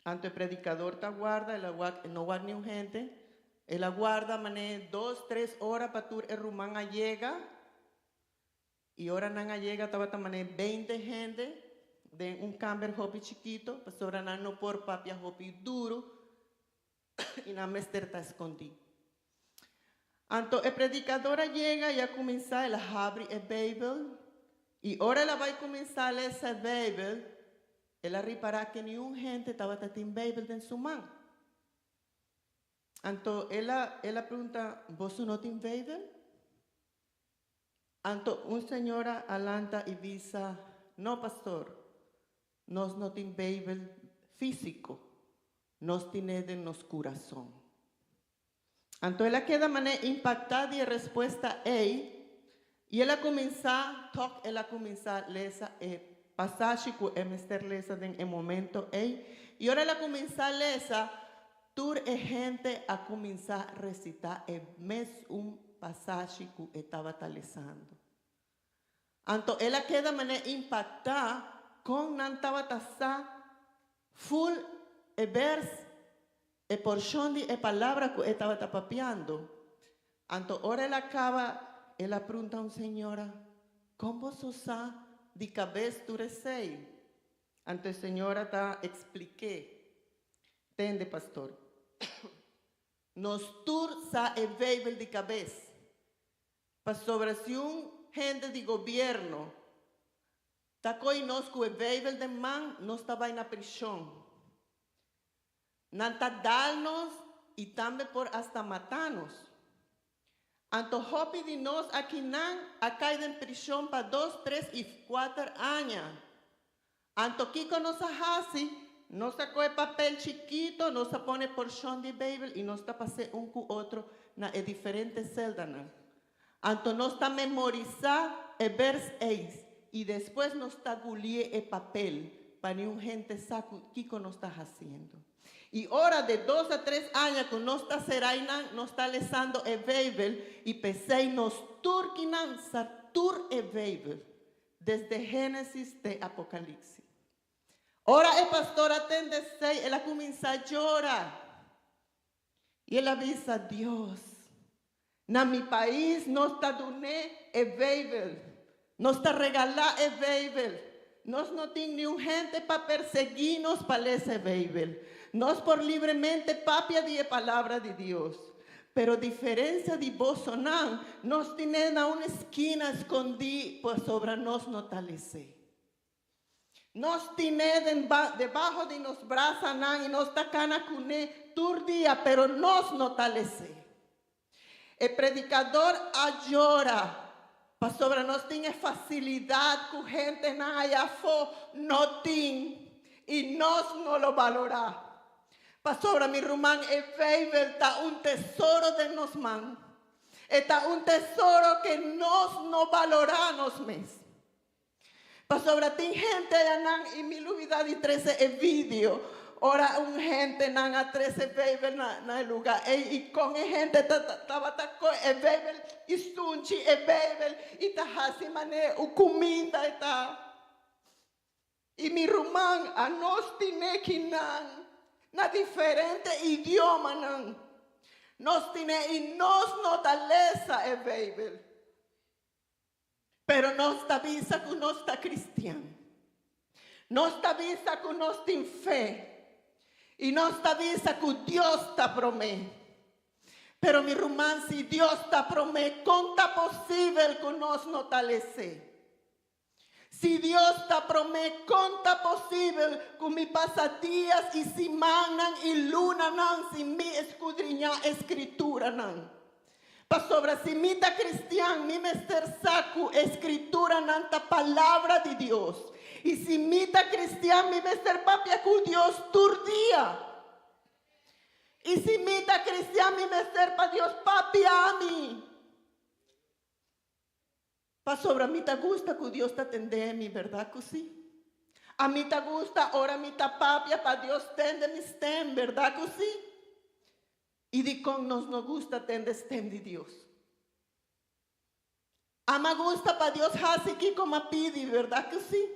Anto el predicador ta guarda, no guarda ni un gente, él aguarda mané 2-3 horas para tu el rumán llega y ahora nanga llega taba ta mané 20 gente de un camber hopi chiquito, pues sobre no por papia hopi duro y na mester ta escondido. Anto el predicador llega y a comenzar el abre el Bíblia y ahora la va a comenzar a leer esa Bíblia, él reparará que ni un gente estaba en Bíblia en su mano. Anto ella pregunta, ¿vos no tiene Bíblia? Anto una señora alanta y dice, no pastor, nos no tiene Bíblia físico, nos tiene de nos corazón. Anto ella queda manera impactada y respuesta y ella comienza a leer el pasaje que es mester leer en el momento y ahora ella comienza a leer tur e gente a comenzar a recitar el mes un pasaje que estaba leyendo. Anto ella queda manera impactada con nantaba tasa full e vers e porción de e palabra que estaba tapapeando. Anto ora ela acaba, ela pregunta a una señora, ¿cómo vos de cabeza tu recei? Anto señora ta expliqué, tende pastor, nos tur sa e Bíblia de cabeza, para sobre si un gente de gobierno Takoi nos que Bíblia de man nos estaba en la prisión. Nanta darnos y también por hasta matarnos. Anto hopi de nos aquí nan a caído en prisión para 2, 3 y 4 años. Anto kiko nos hasi, nos sacó el papel chiquito, nos pone porción de Bíblia y nos pase un cu otro na e diferentes celdas. Anto nos está memorizar el vers 6. Y después nos está gulie el papel para ni un gente saco Kiko nos está haciendo. Y ahora de 2 a 3 años que nos está serainan, nos está leyendo el Bíblia y pensé nos turquinan satur el Bíblia desde Génesis de Apocalipsis. Ahora el pastor atende 6, él comienza a llorar y él avisa Dios, na mi país no está doné el Bíblia. Nos está regalando el Bíblia. Nos no tiene ni un gente para perseguirnos para leer ese Bíblia. Nos por libremente papia de palabra de Dios. Pero diferencia de Bolsonaro, nos tiene en una esquina escondida por sobre nos no talece. Nos tiene debajo de nos brazos y nos está cana cuné turdía, pero nos no talece. El predicador llora. Sobre nos tiene facilidad con gente no tiene. y nos no lo valora. Pastora, mi rumán, Weibel está un tesoro de nos man. Está un tesoro que nos no valoramos mes. Pastora, tin gente nan y 1013 e video. Ora un gente nan a 13 Weibel na lugar. Y con gente estaba con Weibel y sunchi Weibel y tahasi mane u comida eta. Y mi rumán a nos tiene que nan. Na diferente idioma nan. Nos tiene y nos notaleza e Bible. Pero nos avisa que nos está cristiano. Nos avisa que nos tiene fe. Y nos avisa que Dios está promé. Pero mi rumán, si Dios está promé, conta posible que nos notalece. Si Dios está promé, conta posible que mi pasadías y semanas y luna nan si mi escudriña escritura nan. Pastora, si mi ta cristian, mi mester sacu escritura nan ta palabra de Dios. Y si mi ta cristian, mi mester papia cu Dios turdía. Y si mi ta cristian, mi mester pa Dios papia a mí. Pastora, a mí te gusta que Dios te atende a mí, ¿verdad que sí? A mí te gusta, ahora a mí te papia para Dios tende mi stem, ¿verdad que sí? Y di con nos gusta tende stem de Dios. A me gusta para Dios hasiki como pidi, ¿verdad que sí?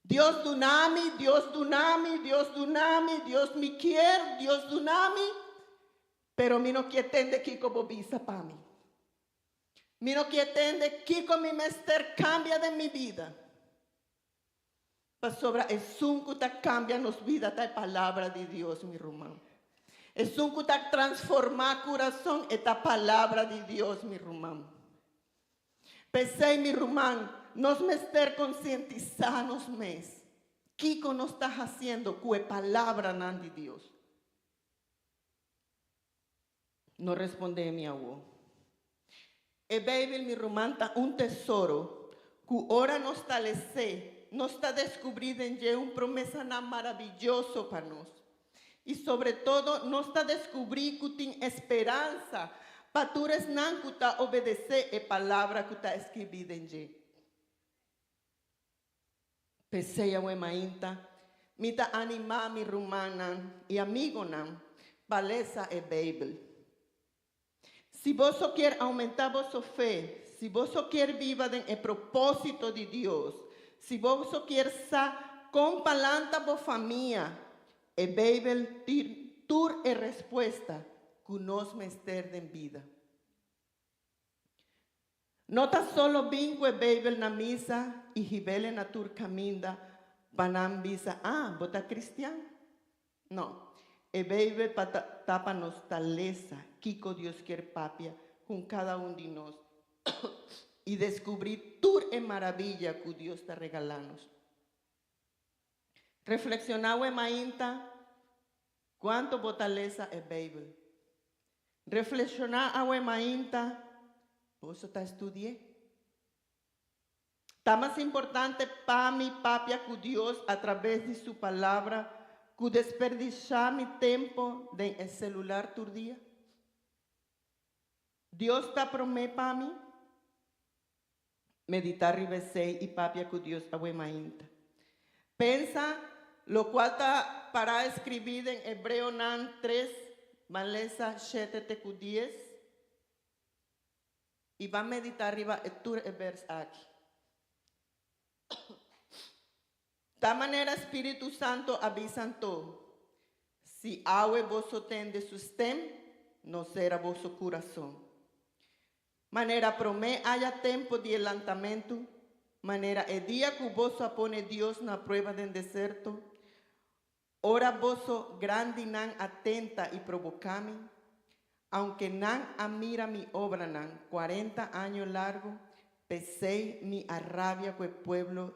Dios dunami, Dios dunami, Dios dunami, Dios mi quiere, Dios dunami, pero mi no quiere tende aquí como visa para mí. Miro que entiende que con mi mester cambia de mi vida. Pastora, es un que cambia nos vida, esta palabra de Dios, mi rumán. Es un que transforma corazón, esta palabra de Dios, mi rumán. Pensé, mi rumán, nos mester concientizanos mes. Kiko nos está haciendo que palabra nan de Dios. No responde mi abuelo. E Bible mi romanta un tesoro que ora nos talece, nos está descubrido en un promesa maravilloso para nos. Y sobre todo nos está descubrido que tiene esperanza para tu resnan que está obedecer a palabra que está escribida en je. Peseya we mainta, mita anima mi rumana y amigo nan, valesa e Bible. Si vos quieres aumentar vuestra fe, si vos quieres vivir en el propósito de Dios, si vos quieres con palanta vos familia, e Bible tur e respuesta que nos mester en vida. No ta solo bingo e Bible na misa y hibele na tur caminda banam visa, vota cristiano? No. E Bible tapa nos taleza, Kiko Dios quiere papia, con cada uno de nos. Y descubrir tur en maravilla que Dios está regalando. Reflexionaba en mainta, cuánto botaleza es Bible. Reflexionaba en mainta, vos está estudié. Está más importante para mi papia que Dios a través de su palabra, que desperdiciar mi tiempo en el celular todo día. Dios está promé para mí. Meditar ribesei y papia que Dios ahuemainta. Pensa lo cual está para escribir en Hebreo nan 3, maleza 7 10. Y va a meditar arriba el verso aquí. De manera Espíritu Santo avisan todo. Si agua vos tende sustem, no será vosso corazón. Manera promé haya tiempo de adelantamiento. Manera el día que vos pone Dios na prueba del desierto. Ora vos grande nan atenta y provocame. Aunque nan amira mi obra nan 40 años largo, pesei mi arrabia que pueblo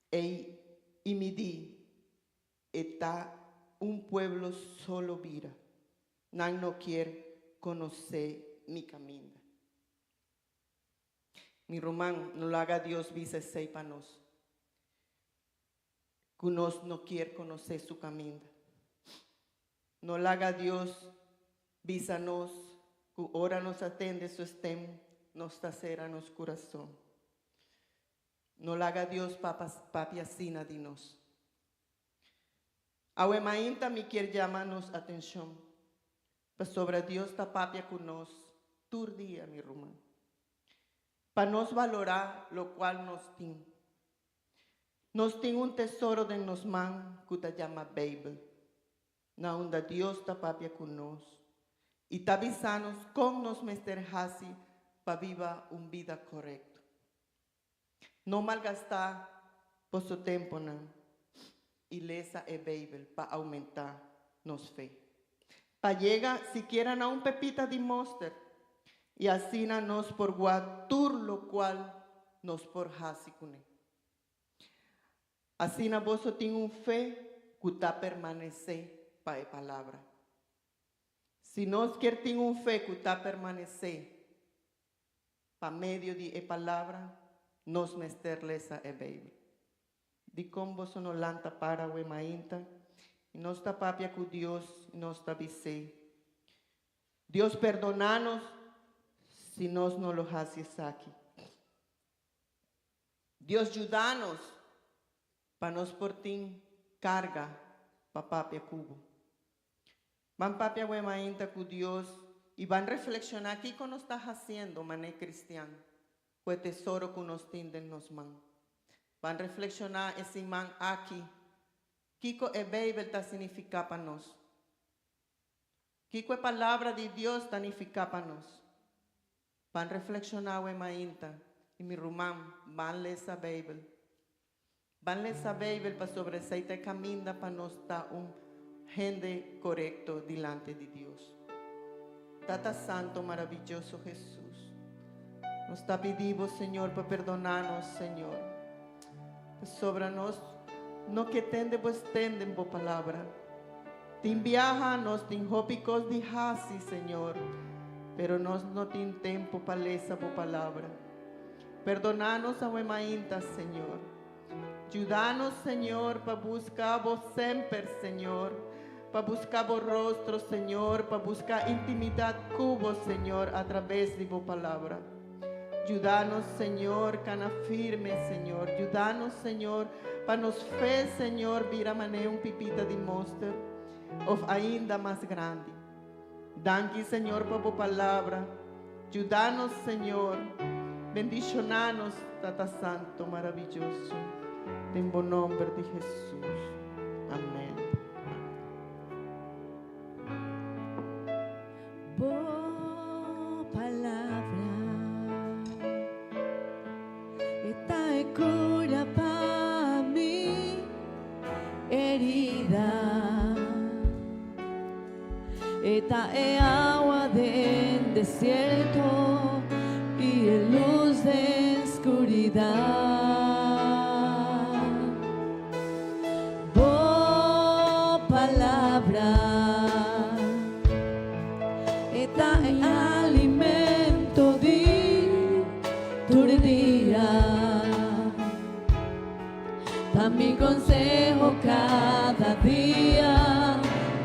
y mi di, está un pueblo solo vira. Nan no quiere conocer mi camino. Mi román, no lo haga Dios vice sépanos. que nos no quiere conocer su camino. No la haga Dios, vísanos, que ora nos atende su estem, nos tacera nos corazón. No la haga Dios, papi asina dinos. Awe mainta mi quiere llamarnos atención, pues sobre Dios ta papia con nos, tur día mi rumán, para nos valorar lo cual nos tiene. Nos tiene un tesoro de nos man que te llama Bible. Na onda Dios ta papia con nos. Y ta avisanos con nos mester hasi pa viva un vida correcto. No malgastar por su tiempo nan. Y lesa e Bible pa aumentar nos fe. Pa llega siquiera a un pepita de monster. Y así nos por guatur lo cual nos por hasi con él. Así na vos tiene un fe que ta permanece pa e palabra. Si nos quiere tener un fe que ta permanece pa medio de e palabra, nos mesterlesa e Bible. Di con vos no lanta para we mainta, y nos ta papia cu Dios, y nos ta vise. Dios perdonanos si nos no lo haces aquí. Dios ayudanos para nos portin carga pa papia cubo. Van papia we mainta cu Dios y van reflexionar qué nos está haciendo mané cristiano, pues tesoro que nos tienden nos man. Van reflexionar ese man aquí, Kiko e Bible ta significa para nos. Kiko e palabra de Dios ta significa para nos. Van reflexionar we mainta y mi rumán van lesa Bible. Van lesa Bible para sobresaita camina para nos ta un gente correcto delante de Dios. Tata Santo maravilloso Jesús. Nos está pedindo, Señor, para perdonarnos, Señor. Sobre nos, no que tende, pues tenden por palabra. Tin viajanos, tin hópicos de hasi, Señor. Pero nos no tin tempo para lesa por palabra. Perdonanos a mainta, Señor. Ayúdanos, Señor, para buscar vos siempre, Señor. Para buscar vos rostro, Señor. Para buscar intimidad cubo, Señor, a través de vos palabra. Ayúdanos, Señor, cana firme, Señor. Ayúdanos, Señor, para nos fe, Señor, vira mané un pipita de monster, of ainda más grande. Danke, Señor, por tu palabra. Ayúdanos, Señor. Bendicionanos, Tata Santo, maravilloso. En buen nombre de Jesús. Amén. Palabra, esta es cura para mi herida, esta es agua del desierto y es luz de oscuridad. Esta es alimento de tu día, da mi consejo cada día,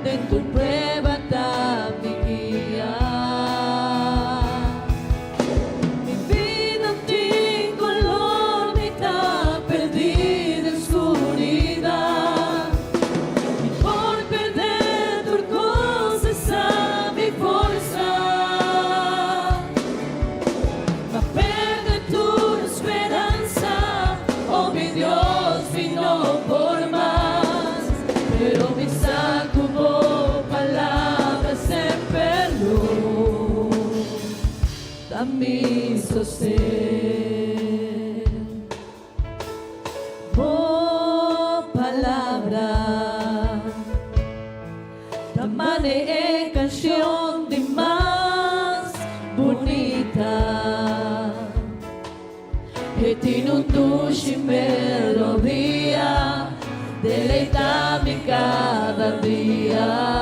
de tu prueba da mi guía. Mi vida sin color ni está perdida en oscuridad. Mi sostén, oh palabra, tamane es canción de más bonita, que tiene un tuyo y melodía, deleítame cada día.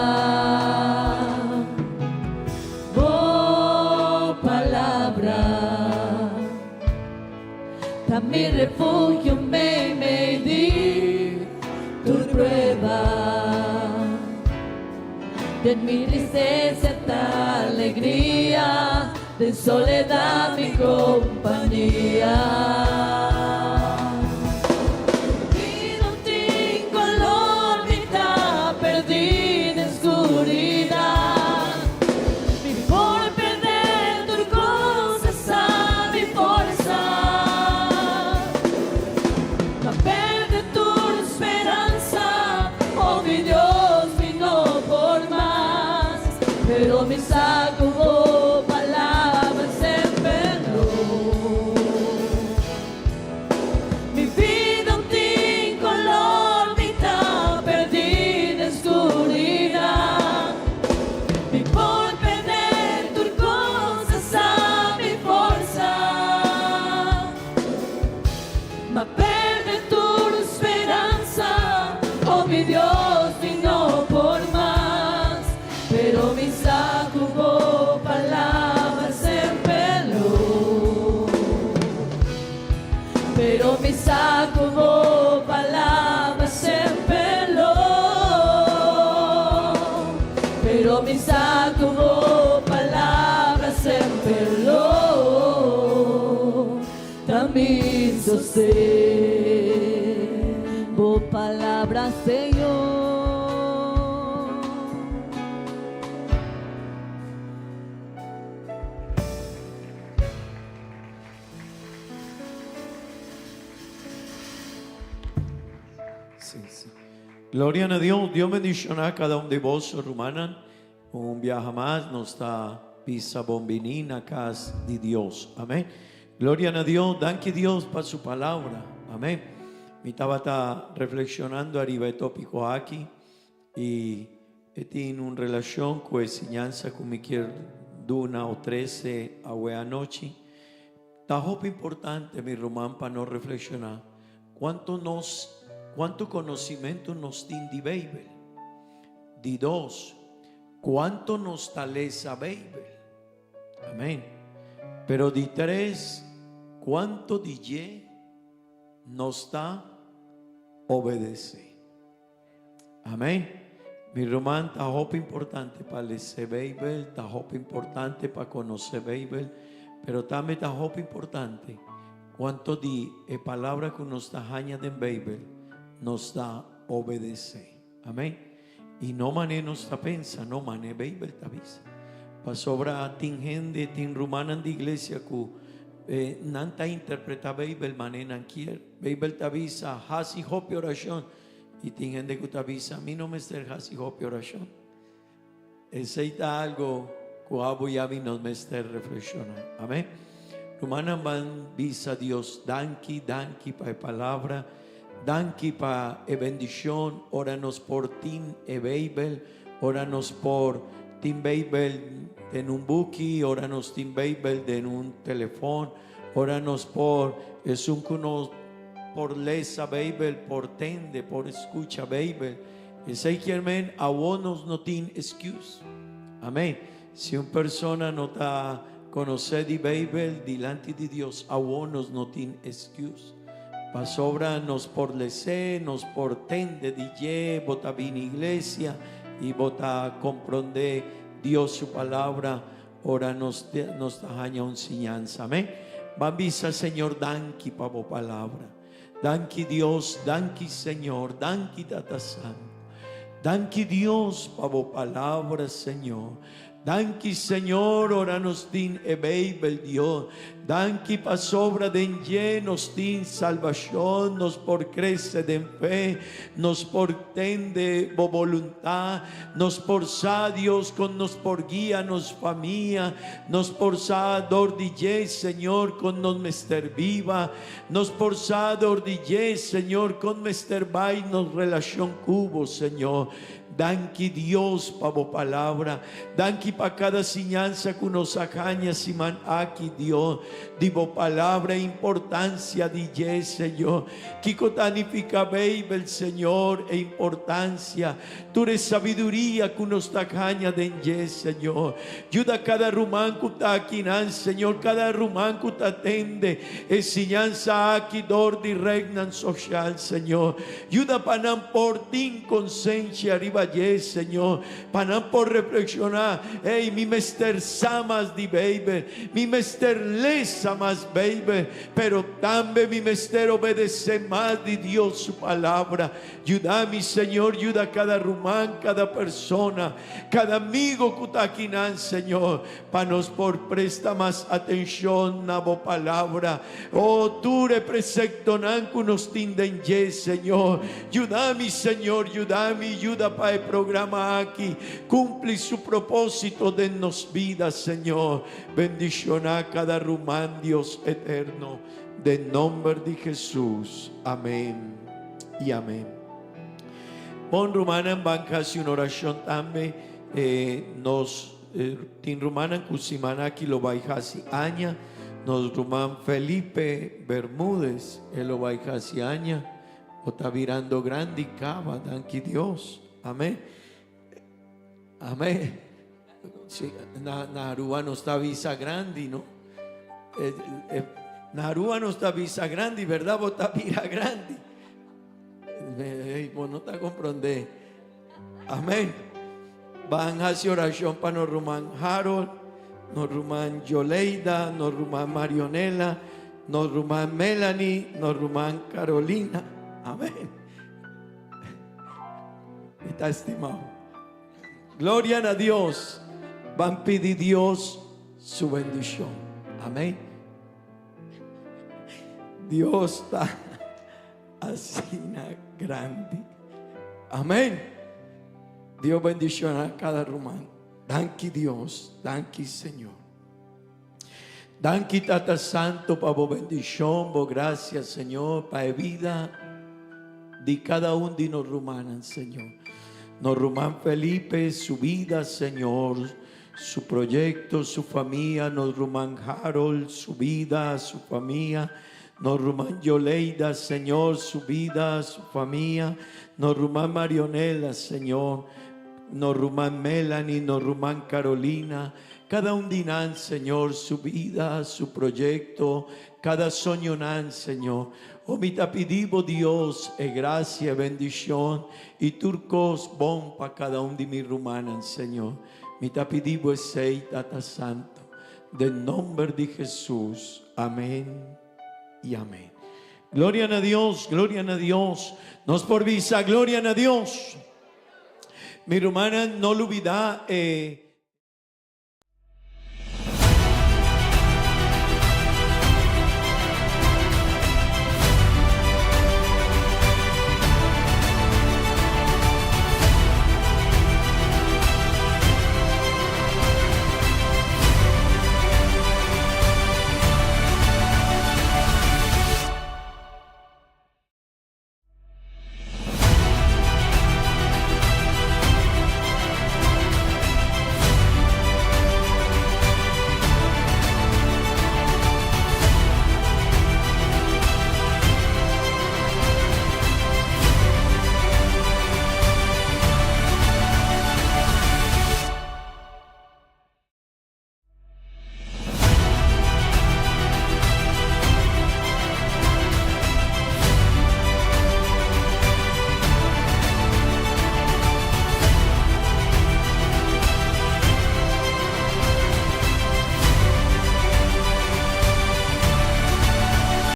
Mi refugio me di de mi tristeza esta alegría, de soledad mi compañía. Pido en ti color, mitad perdida en oscuridad. Mi por perder turquosa mi fuerza. Ma perde tu esperanza, oh mi Dios, vino por más, pero mi saco palabras en perdón. Mi vida un ti color, mitad perdida en oscuridad. Mi por perder turquosas a mi fuerza. Ma perde tu esperanza, oh mi Dios, vino por más, pero mi saco palabras en pelo. Pero mi saco palabras en pelo. Pero mi saco palabras en pelo. También sostengo palabras, Señor. Sí, sí. Gloria a Deus. Deus bendicionar a cada um de vós, Rumanan. Viaja mais, nos está pisa bombini na casa de Deus. Amém. Gloria a Deus. Danke Deus para sua palavra. Amém. Me estava reflexionando arriba de tópico aqui e tenho uma relação com a ensinança que me quer duna ou 13 a noite. Está muito importante, meu irmão, para nós reflexionar. Quanto conhecimento nos tem de Bíblia? De dois, quanto nos talvez a Bíblia? Amém. Pero de três, quanto de nos está obedecer? Amém. Meu irmão, está muito importante para ler a Bíblia, está muito importante para conhecer a Bíblia, pero também está muito importante quanto de palavra que nos está ganhando em Bíblia nos dá obedecer. Amém. E não mané nos está pensa, não mané Bíblia está vista. Para sobra tem gente, tem romana de igreja que não está interpretando a Bíblia, mané não quer. Bíblia está vista, hasi hope oração. E tem gente que está vista, a mim não me está hasi hope oração. Esse é algo que o Abu Yabi nos me está reflexionando. Amém. Romana van visa Deus, danke para a palavra. Danke para a bendición. Óranos por Team Bíblia. Óranos por Team Bíblia en un buki. Óranos Team Bíblia en un teléfono. Óranos por por lesa Bíblia, por tende, por escucha Bíblia. Y sei que amén, a vos no tiene excuse. Amén. Si una persona no está conocer de Bíblia delante de Dios, a vos no tiene excuse. Pa sobra nos por lecer, nos por tende de bota bien iglesia y bota comprender Dios su palabra. Ora nos daña una enseñanza. Amén. Bambisa Señor, danke para tu palabra. Danke Dios, danke Señor, danke Tata Santo. Danke Dios para tu palabra, Señor. Danke Señor, ora nos din Bíblia, Dios. Danke pa sobra de nos din salvación, nos por crecer en fe, nos por tende voluntad, nos por sa Dios, con nos por guía, nos familia, nos por sa dor de Señor, con nos mester viva, nos por sa dor de Señor, con mester vai nos relación cubo, Señor. Danke Dios para tu palabra. Danke para cada enseñanza que nos acaña Simán aquí, Dios. Digo palabra importancia de Señor. Kiko tanifica Bíblia, Señor, e importancia. Tu eres sabiduría que nos acaña de Señor. Ayuda cada rumán que está aquí, Señor. Cada rumán que te atende. Enseñanza aquí, dor de regnan social, Señor. Ayuda para por ti conciencia arriba ye, Señor. Para por reflexionar, hey, mi mester samas di baby, mi mester lesa más baby, pero también mi mester obedece más de Dios su palabra. Ayuda, mi Señor, ayuda a cada rumán, cada persona, cada amigo cutaquinan, Señor, para nos por presta más atención na bo palabra. Oh, tú representan que nos tinden ye, Señor. Ayuda, mi Señor, ayuda, mi ayuda para el programa aquí. Cumple su propósito de nos vidas, Señor. Bendición a cada rumán, Dios eterno. De nombre de Jesús. Amén y amén. Pon rumana en banca si una oración también nos tin rumana en Cusimana aquí lo baijasi aña nos rumán Felipe Bermúdez lo baijasi aña o está virando grande y cava danqui Dios. Amén. Amén. Sí, Narúa no está visa grande, ¿no? Narúa no está visa grande, ¿verdad? Vos está vira grande. Vos no te comprende. Amén. Van a hacer oración para nos rumán Harold, nos rumán Yoleida, nos rumán Marionela, nos rumán Melanie, nos rumán Carolina. Amén. Está estimado. Gloria a Dios. Van a pedir Dios su bendición. Amén. Dios está así grande. Amén. Dios bendición a cada rumán. Danki Dios, danki Señor. Danki Tata Santo para vos bendición, vos gracias Señor, para la vida de cada uno de nos rumanan, Señor. Nos rumán Felipe, su vida, Señor, su proyecto, su familia. Nos rumán Harold, su vida, su familia. Nos rumán Yoleida, Señor, su vida, su familia. Nos rumán Marionela, Señor. Nos rumán Melanie, nos rumán Carolina. Cada un dinan, Señor, su vida, su proyecto. Cada soñonan, Señor. Oh, mi tapidivo Dios, gracia, bendición. Y turcos bon para cada un de mis rumanan, Señor. Mi tapidivo es sei, Tata Santo. Del nombre de Jesús. Amén y amén. Gloria a Dios, gloria a Dios. Nos por visa, gloria a Dios. Mi hermana, no lo olvida.